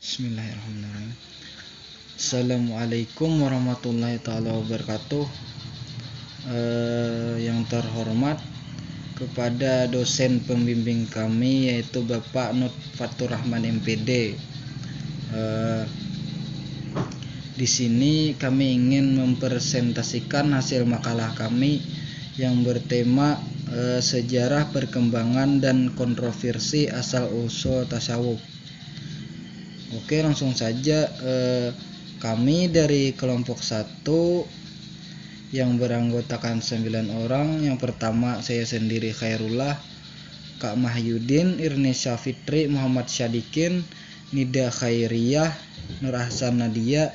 Bismillahirrahmanirrahim. Assalamualaikum warahmatullahi taala wabarakatuh. Yang terhormat kepada dosen pembimbing kami yaitu Bapak Nur Fatur Rahman MPD. Di sini kami ingin mempresentasikan hasil makalah kami yang bertema sejarah perkembangan dan kontroversi asal usul tasawuf. Oke, langsung saja. Kami dari kelompok 1 yang beranggotakan 9 orang. Yang pertama saya sendiri Khairullah, Kak Mahyudin, Irnesha Fitri, Muhammad Syadikin, Nida Khairiyah, Nur Ahsan Nadia,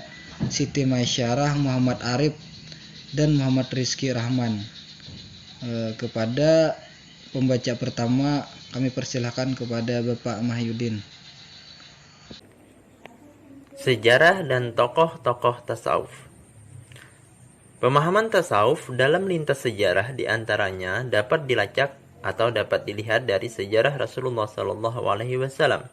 Siti Maisyarah, Muhammad Arif, dan Muhammad Rizky Rahman. Kepada pembaca pertama kami persilahkan kepada Bapak Mahyudin. Sejarah dan tokoh-tokoh tasawuf. Pemahaman tasawuf dalam lintas sejarah diantaranya dapat dilacak atau dapat dilihat dari sejarah Rasulullah SAW.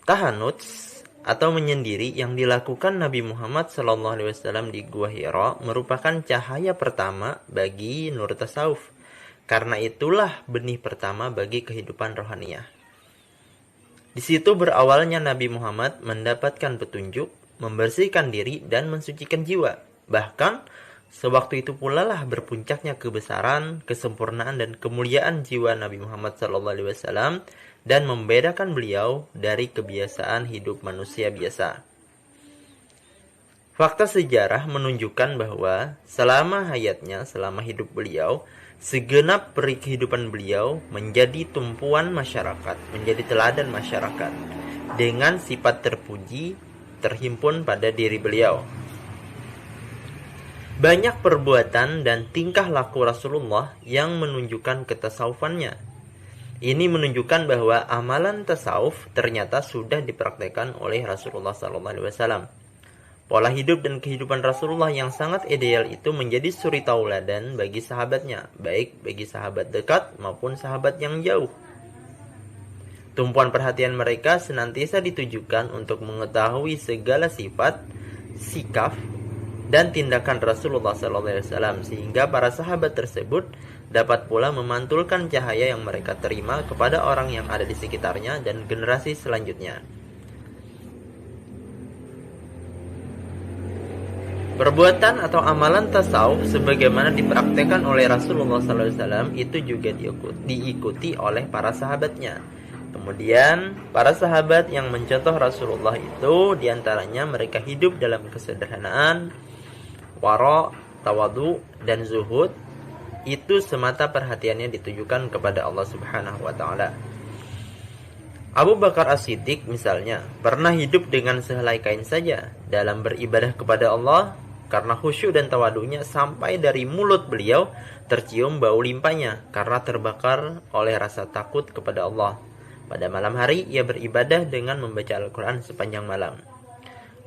Tahanuts atau menyendiri yang dilakukan Nabi Muhammad SAW di Gua Hira merupakan cahaya pertama bagi nur tasawuf. Karena itulah benih pertama bagi kehidupan rohaniyah. Di situ berawalnya Nabi Muhammad mendapatkan petunjuk, membersihkan diri dan mensucikan jiwa. Bahkan, sewaktu itu pula lah berpuncaknya kebesaran, kesempurnaan dan kemuliaan jiwa Nabi Muhammad SAW dan membedakan beliau dari kebiasaan hidup manusia biasa. Fakta sejarah menunjukkan bahwa selama hayatnya, selama hidup beliau, segenap peri kehidupan beliau menjadi tumpuan masyarakat, menjadi teladan masyarakat, dengan sifat terpuji terhimpun pada diri beliau. Banyak perbuatan dan tingkah laku Rasulullah yang menunjukkan ketasawufannya. Ini menunjukkan bahwa amalan tasawuf ternyata sudah dipraktekkan oleh Rasulullah SAW. Pola hidup dan kehidupan Rasulullah yang sangat ideal itu menjadi suri tauladan bagi sahabatnya, baik bagi sahabat dekat maupun sahabat yang jauh. Tumpuan perhatian mereka senantiasa ditujukan untuk mengetahui segala sifat, sikap, dan tindakan Rasulullah SAW, sehingga para sahabat tersebut dapat pula memantulkan cahaya yang mereka terima kepada orang yang ada di sekitarnya dan generasi selanjutnya. Perbuatan atau amalan tasawuf sebagaimana dipraktekkan oleh Rasulullah SAW itu juga diikuti oleh para sahabatnya. Kemudian para sahabat yang mencontoh Rasulullah itu diantaranya mereka hidup dalam kesederhanaan, wara, tawadu, dan zuhud. Itu semata perhatiannya ditujukan kepada Allah Subhanahu wa Ta'ala. Abu Bakar As-Siddiq misalnya pernah hidup dengan sehelai kain saja dalam beribadah kepada Allah. Karena khusyuk dan tawadunya sampai dari mulut beliau tercium bau limpahnya karena terbakar oleh rasa takut kepada Allah. Pada malam hari ia beribadah dengan membaca Al-Quran sepanjang malam.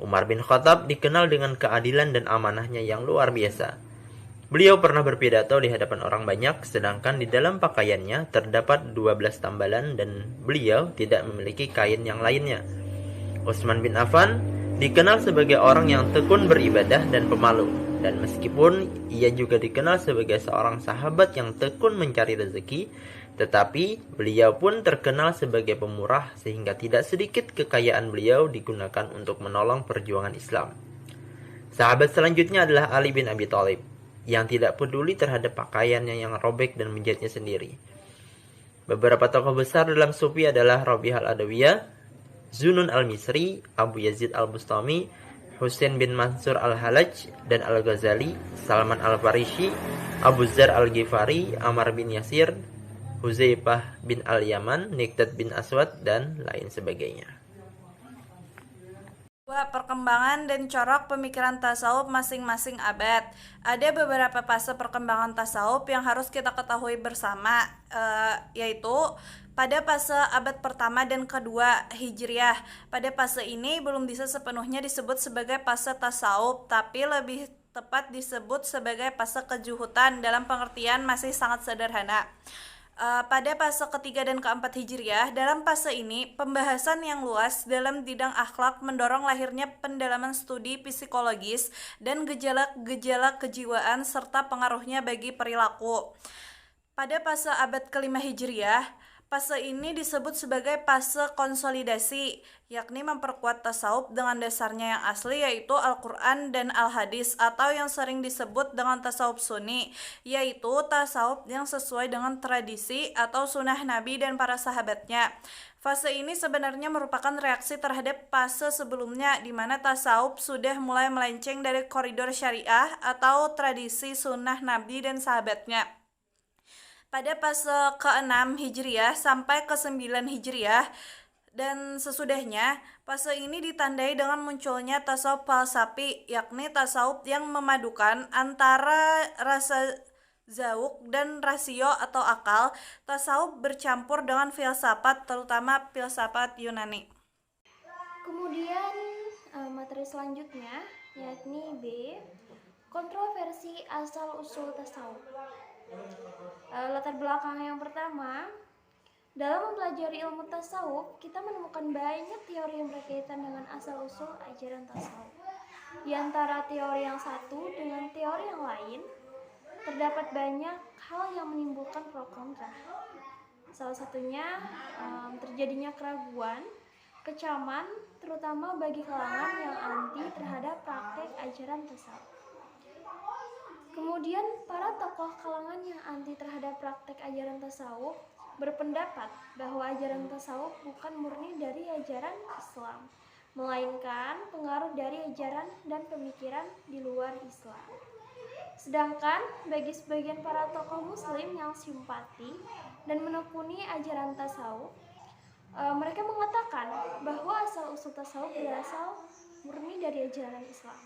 Umar bin Khattab dikenal dengan keadilan dan amanahnya yang luar biasa. Beliau pernah berpidato di hadapan orang banyak, sedangkan di dalam pakaiannya terdapat 12 tambalan dan beliau tidak memiliki kain yang lainnya. Utsman bin Affan dikenal sebagai orang yang tekun beribadah dan pemalu. Dan meskipun ia juga dikenal sebagai seorang sahabat yang tekun mencari rezeki, tetapi beliau pun terkenal sebagai pemurah sehingga tidak sedikit kekayaan beliau digunakan untuk menolong perjuangan Islam. Sahabat selanjutnya adalah Ali bin Abi Thalib, yang tidak peduli terhadap pakaiannya yang robek dan menjahitnya sendiri. Beberapa tokoh besar dalam sufi adalah Rabi'ah al-Adawiyah, Zunun al-Misri, Abu Yazid al-Bustami, Husain bin Mansur al-Halaj dan al-Ghazali, Salman al-Farisi, Abu Dzar al-Ghifari, Ammar bin Yasir, Huzaifah bin al-Yaman, Miqdad bin Aswad, dan lain sebagainya. Perkembangan dan corak pemikiran tasawuf masing-masing abad. Ada beberapa fase perkembangan tasawuf yang harus kita ketahui bersama, yaitu pada fase abad pertama dan kedua Hijriah. Pada fase ini belum bisa sepenuhnya disebut sebagai fase tasawuf, tapi lebih tepat disebut sebagai fase kejuhutan dalam pengertian masih sangat sederhana. pada fase ketiga dan keempat Hijriah. Dalam fase ini, pembahasan yang luas dalam bidang akhlak mendorong lahirnya pendalaman studi psikologis dan gejala-gejala kejiwaan serta pengaruhnya bagi perilaku. Pada fase abad kelima Hijriah, fase ini disebut sebagai fase konsolidasi, yakni memperkuat tasawuf dengan dasarnya yang asli yaitu Al-Quran dan Al-Hadis, atau yang sering disebut dengan tasawuf sunni, yaitu tasawuf yang sesuai dengan tradisi atau sunnah Nabi dan para sahabatnya. Fase ini sebenarnya merupakan reaksi terhadap fase sebelumnya di mana tasawuf sudah mulai melenceng dari koridor syariah atau tradisi sunnah Nabi dan sahabatnya. Pada fase ke-6 Hijriah sampai ke-9 Hijriah dan sesudahnya, fase ini ditandai dengan munculnya tasawuf falsafi, yakni tasawuf yang memadukan antara rasa zauk dan rasio atau akal. Tasawuf bercampur dengan filsafat, terutama filsafat Yunani. Kemudian materi selanjutnya yakni B, kontroversi asal-usul tasawuf. Latar belakang yang pertama, dalam mempelajari ilmu tasawuf, kita menemukan banyak teori yang berkaitan dengan asal-usul ajaran tasawuf. Di antara teori yang satu dengan teori yang lain, terdapat banyak hal yang menimbulkan pro kontra. Salah satunya terjadinya keraguan, kecaman, terutama bagi kalangan yang anti terhadap praktek ajaran tasawuf. Kemudian para tokoh kalangan yang anti terhadap praktek ajaran tasawuf berpendapat bahwa ajaran tasawuf bukan murni dari ajaran Islam, melainkan pengaruh dari ajaran dan pemikiran di luar Islam. Sedangkan bagi sebagian para tokoh muslim yang simpati dan menekuni ajaran tasawuf, mereka mengatakan bahwa asal-usul tasawuf berasal murni dari ajaran Islam.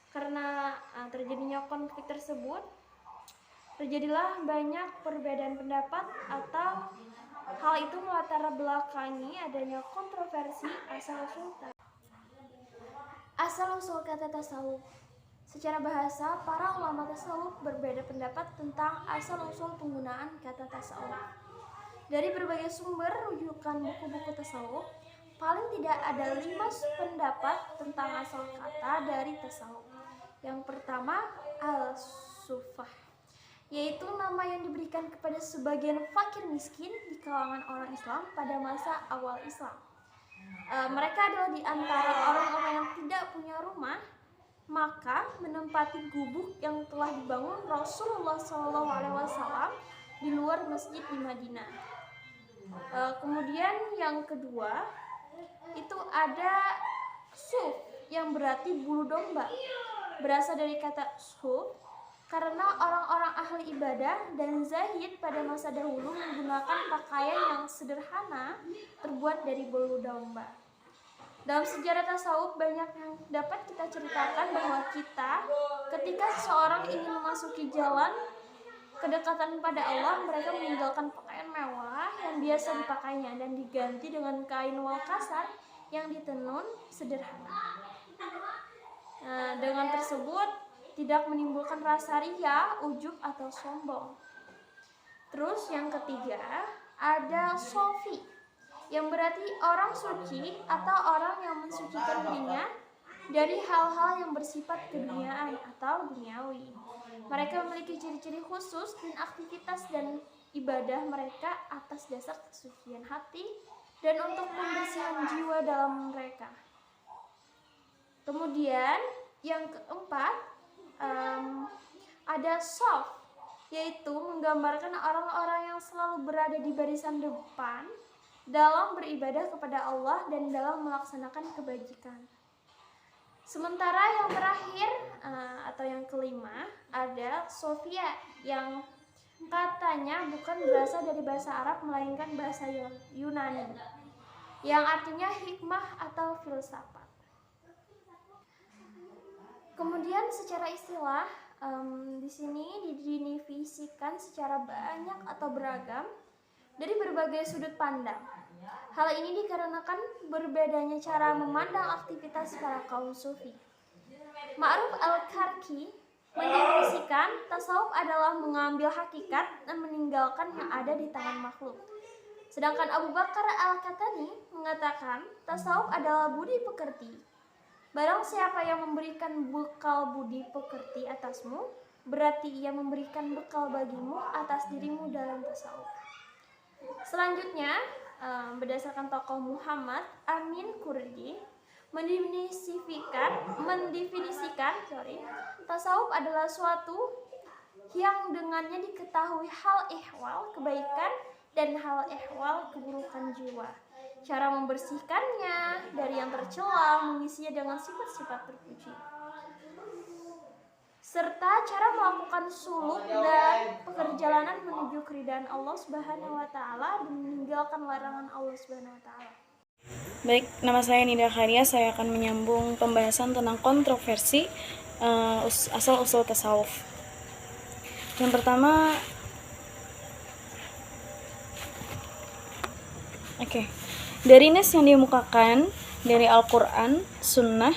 Karena terjadinya konflik tersebut, terjadilah banyak perbedaan pendapat atau hal itu melatar belakangi adanya kontroversi asal-usul kata tasawuf. Secara bahasa, para ulama tasawuf berbeda pendapat tentang asal-usul penggunaan kata tasawuf. Dari berbagai sumber rujukan buku-buku tasawuf, paling tidak ada 5 pendapat tentang asal kata dari tasawuf. Yang pertama, al-sufah, yaitu nama yang diberikan kepada sebagian fakir miskin di kalangan orang Islam pada masa awal Islam. Mereka adalah di antara orang-orang yang tidak punya rumah, maka menempati gubuk yang telah dibangun Rasulullah SAW di luar masjid di Madinah. Kemudian yang kedua, itu ada suf, yang berarti bulu domba. Berasal dari kata suf karena orang-orang ahli ibadah dan zahid pada masa dahulu menggunakan pakaian yang sederhana terbuat dari bulu domba. Dalam sejarah tasawuf banyak yang dapat kita ceritakan bahwa ketika seseorang ingin memasuki jalan kedekatan pada Allah, mereka meninggalkan pakaian mewah yang biasa dipakainya dan diganti dengan kain wol kasar yang ditenun sederhana. Dengan tersebut tidak menimbulkan rasa riya, ujub atau sombong. Terus yang ketiga ada sofi, yang berarti orang suci atau orang yang mensucikan dirinya dari hal-hal yang bersifat keduniaan atau duniawi. Mereka memiliki ciri-ciri khusus dan aktivitas dan ibadah mereka atas dasar kesucian hati dan untuk pembersihan jiwa dalam mereka. Kemudian yang keempat ada sof, yaitu menggambarkan orang-orang yang selalu berada di barisan depan dalam beribadah kepada Allah dan dalam melaksanakan kebajikan. Sementara yang terakhir atau yang kelima ada sofia, yang katanya bukan berasal dari bahasa Arab melainkan bahasa Yunani, yang artinya hikmah atau filsafat. Kemudian secara istilah di sini didefinisikan secara banyak atau beragam dari berbagai sudut pandang. Hal ini dikarenakan berbedanya cara memandang aktivitas para kaum sufi. Ma'ruf al-Karki Mendefinisikan, tasawuf adalah mengambil hakikat dan meninggalkan yang ada di tangan makhluk. Sedangkan Abu Bakar Al-Katani mengatakan, tasawuf adalah budi pekerti. Barang siapa yang memberikan bekal budi pekerti atasmu, berarti ia memberikan bekal bagimu atas dirimu dalam tasawuf. Selanjutnya, berdasarkan tokoh Muhammad Amin Kurdi, mendefinisikan, tasawuf adalah suatu yang dengannya diketahui hal ehwal kebaikan dan hal ehwal keburukan jiwa. Cara membersihkannya dari yang tercela, mengisinya dengan sifat-sifat terpuji, serta cara melakukan suluk dan perjalanan menuju keridhaan Allah Subhanahu wa taala dan meninggalkan larangan Allah Subhanahu wa taala. Baik, nama saya Nida Kharia. Saya akan menyambung pembahasan tentang kontroversi asal-usul tasawuf. Yang pertama, dari nas yang dimukakan dari Al-Quran, Sunnah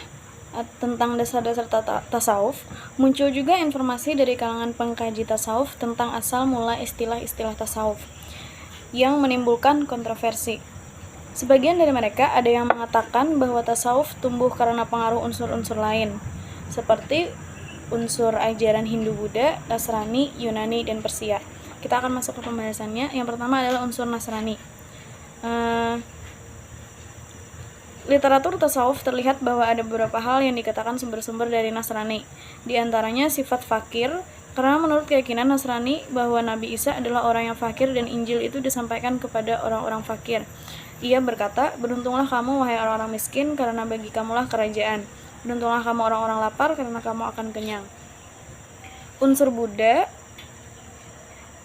tentang dasar-dasar tasawuf, muncul juga informasi dari kalangan pengkaji tasawuf tentang asal mula istilah-istilah tasawuf yang menimbulkan kontroversi. Sebagian dari mereka ada yang mengatakan bahwa tasawuf tumbuh karena pengaruh unsur-unsur lain, seperti unsur ajaran Hindu-Buddha, Nasrani, Yunani, dan Persia. Kita akan masuk ke pembahasannya. Yang pertama adalah unsur Nasrani. Literatur tasawuf terlihat bahwa ada beberapa hal yang dikatakan sumber-sumber dari Nasrani. Di antaranya sifat fakir, karena menurut keyakinan Nasrani bahwa Nabi Isa adalah orang yang fakir dan Injil itu disampaikan kepada orang-orang fakir. Ia berkata, "Beruntunglah kamu wahai orang-orang miskin, karena bagi kamulah kerajaan. Beruntunglah kamu orang-orang lapar, karena kamu akan kenyang." Unsur Buddha,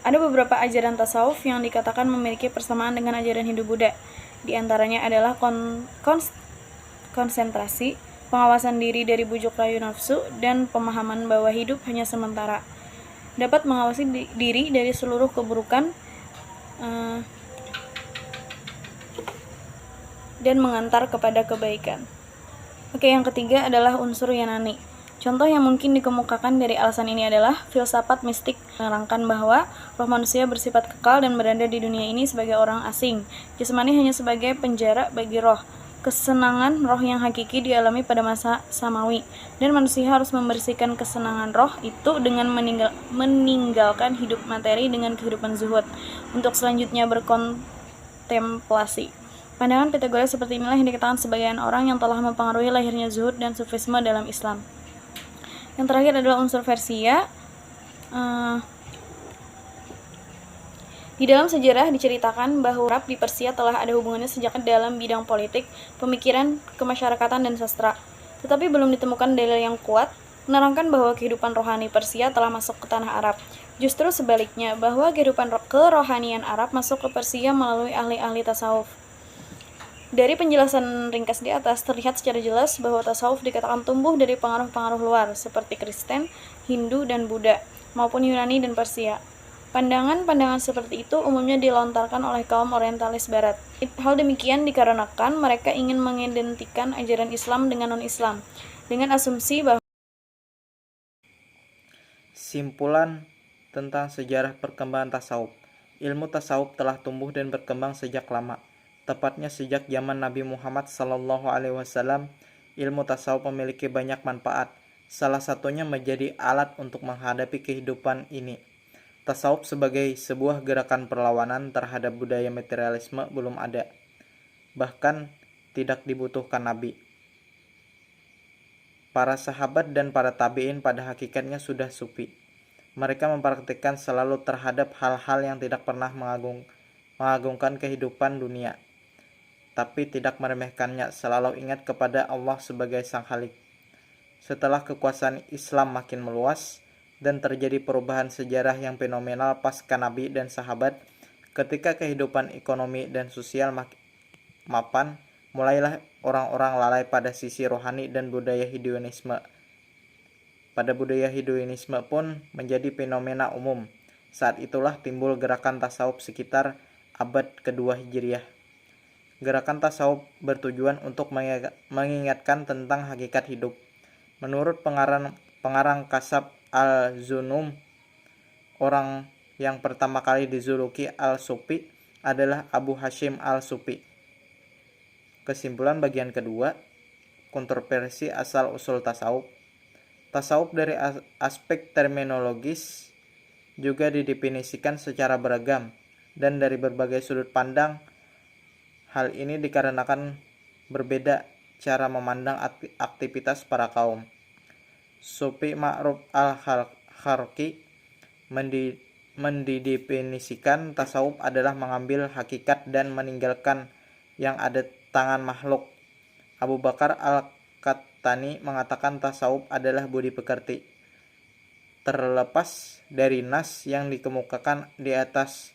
ada beberapa ajaran tasawuf yang dikatakan memiliki persamaan dengan ajaran Hindu-Buddha. Di antaranya adalah konsentrasi, pengawasan diri dari bujuk rayu nafsu, dan pemahaman bahwa hidup hanya sementara. Dapat mengawasi diri dari seluruh keburukan dan mengantar kepada kebaikan. Yang ketiga adalah unsur Yunani. Contoh yang mungkin dikemukakan dari alasan ini adalah filsafat mistik menerangkan bahwa roh manusia bersifat kekal dan berada di dunia ini sebagai orang asing. Jasmani hanya sebagai penjara bagi roh. Kesenangan roh yang hakiki dialami pada masa samawi, dan manusia harus membersihkan kesenangan roh itu dengan meninggalkan hidup materi dengan kehidupan zuhud, untuk selanjutnya berkontemplasi. Pandangan Pythagoras seperti inilah yang dikatakan sebagian orang yang telah mempengaruhi lahirnya zuhud dan sufisme dalam Islam. Yang terakhir adalah unsur Persia. Di dalam sejarah diceritakan bahwa Arab di Persia telah ada hubungannya sejak dalam bidang politik, pemikiran, kemasyarakatan, dan sastra. Tetapi belum ditemukan dalil yang kuat menerangkan bahwa kehidupan rohani Persia telah masuk ke tanah Arab. Justru sebaliknya, bahwa kehidupan kerohanian Arab masuk ke Persia melalui ahli-ahli tasawuf. Dari penjelasan ringkas di atas, terlihat secara jelas bahwa tasawuf dikatakan tumbuh dari pengaruh-pengaruh luar, seperti Kristen, Hindu, dan Buddha, maupun Yunani dan Persia. Pandangan-pandangan seperti itu umumnya dilontarkan oleh kaum orientalis barat. Hal demikian dikarenakan mereka ingin mengidentikan ajaran Islam dengan non-Islam, dengan asumsi bahwa Simpulan tentang sejarah perkembangan tasawuf. Ilmu tasawuf telah tumbuh dan berkembang sejak lama. Tepatnya sejak zaman Nabi Muhammad SAW, ilmu tasawuf memiliki banyak manfaat. Salah satunya menjadi alat untuk menghadapi kehidupan ini. Tasawuf sebagai sebuah gerakan perlawanan terhadap budaya materialisme belum ada. Bahkan tidak dibutuhkan Nabi. Para sahabat dan para tabi'in pada hakikatnya sudah sufi. Mereka mempraktikkan selalu terhadap hal-hal yang tidak pernah mengagungkan kehidupan dunia, tapi tidak meremehkannya, selalu ingat kepada Allah sebagai Sang Khalik. Setelah kekuasaan Islam makin meluas dan terjadi perubahan sejarah yang fenomenal pasca Nabi dan sahabat, ketika kehidupan ekonomi dan sosial mapan, mulailah orang-orang lalai pada sisi rohani dan budaya hedonisme. Pada budaya hedonisme pun menjadi fenomena umum. Saat itulah timbul gerakan tasawuf sekitar abad kedua Hijriah. Gerakan tasawuf bertujuan untuk mengingatkan tentang hakikat hidup. Menurut pengarang Kasab al-Zunum, orang yang pertama kali dijuluki al-Sufi adalah Abu Hashim al-Sufi. Kesimpulan bagian kedua, kontroversi asal-usul tasawuf. Tasawuf dari aspek terminologis juga didefinisikan secara beragam dan dari berbagai sudut pandang. Hal ini dikarenakan berbeda cara memandang aktivitas para kaum. Sufi Ma'ruf al-Kharqi mendefinisikan tasawuf adalah mengambil hakikat dan meninggalkan yang ada tangan makhluk. Abu Bakar al-Qattani mengatakan tasawuf adalah budi pekerti. Terlepas dari nas yang dikemukakan di atas,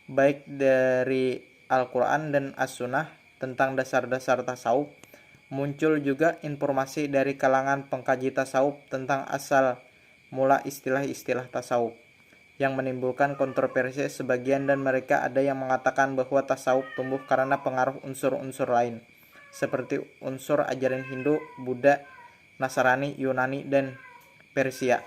baik dari Al-Quran dan As-Sunnah tentang dasar-dasar tasawuf, muncul juga informasi dari kalangan pengkaji tasawuf tentang asal mula istilah-istilah tasawuf yang menimbulkan kontroversi sebagian, dan mereka ada yang mengatakan bahwa tasawuf tumbuh karena pengaruh unsur-unsur lain seperti unsur ajaran Hindu, Buddha, Nasrani, Yunani, dan Persia.